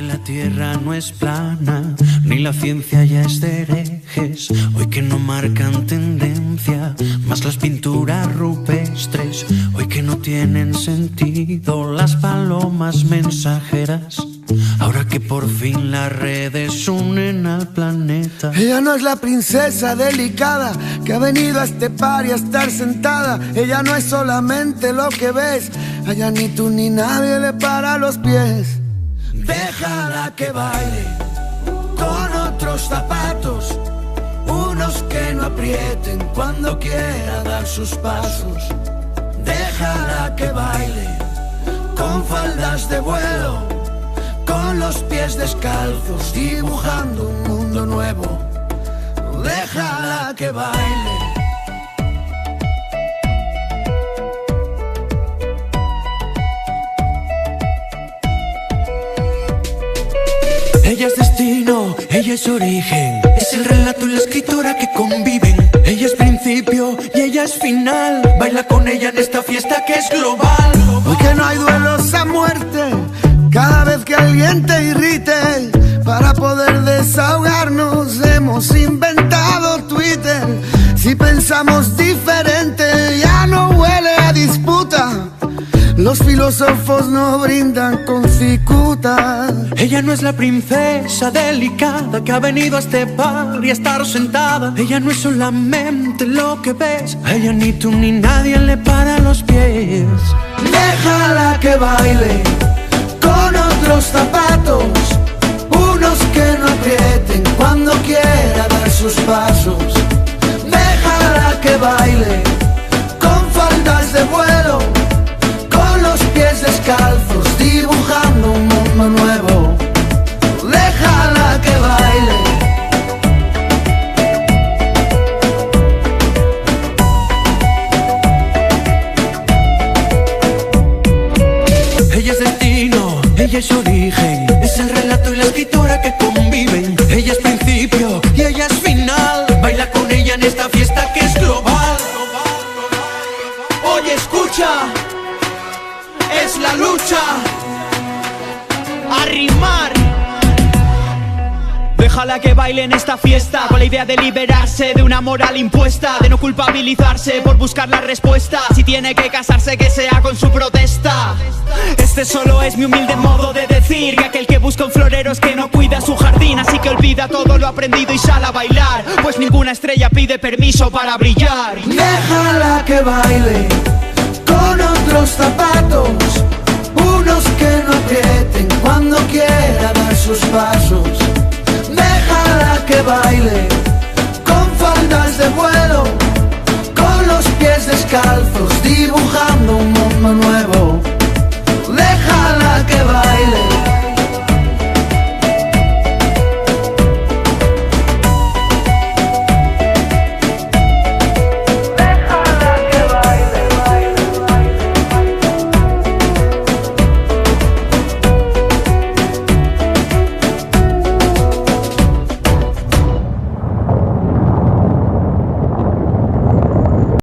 la tierra no es plana, ni la ciencia ya es de herejes. Hoy que no marcan tendencia, más las pinturas rupestres. Hoy que no tienen sentido las palomas mensajeras. Ahora que por fin las redes unen al planeta. Ella no es la princesa delicada que ha venido a este par y a estar sentada. Ella no es solamente lo que ves. Allá ni tú ni nadie le para los pies. Déjala que baile con otros zapatos, unos que no aprieten cuando quiera dar sus pasos. Déjala que baile con faldas de vuelo, con los pies descalzos, dibujando un mundo nuevo. Déjala que baile. Ella es destino, ella es origen, es el relato y la escritora que conviven. Ella es principio y ella es final. Baila con ella en esta fiesta que es global. Hoy que no hay duelos a muerte, cada vez que alguien te irrite, para poder desahogarnos hemos inventado Twitter. Si pensamos diferente ya no huele a disputa. Los filósofos no brindan con cicuta. Ella no es la princesa delicada que ha venido a este bar y a estar sentada. Ella no es solamente lo que ves. A ella ni tú ni nadie le para los pies. Déjala que baile con otros zapatos, unos que no aprieten cuando quiera dar sus pasos. Déjala que baile con faldas de vuelo, con los pies descalzos, dibujando un mundo nuevo. Déjala que baile. Ella es destino, ella es origen, es el relato y la escritora que conviven. Ella es principio y ella es final. Baila con ella en esta fiesta que es global. Oye, escucha, es la lucha a rimar. Déjala que baile en esta fiesta con la idea de liberarse de una moral impuesta, de no culpabilizarse por buscar la respuesta. Si tiene que casarse, que sea con su protesta. Este solo es mi humilde modo de decir que aquel que busca un florero es que no cuida su jardín. Así que olvida todo lo aprendido y sal a bailar, pues ninguna estrella pide permiso para brillar. Déjala que baile con otros zapatos, unos que no aprieten cuando quiera dar sus pasos. Déjala que baile con faldas de vuelo, con los pies descalzos, dibujando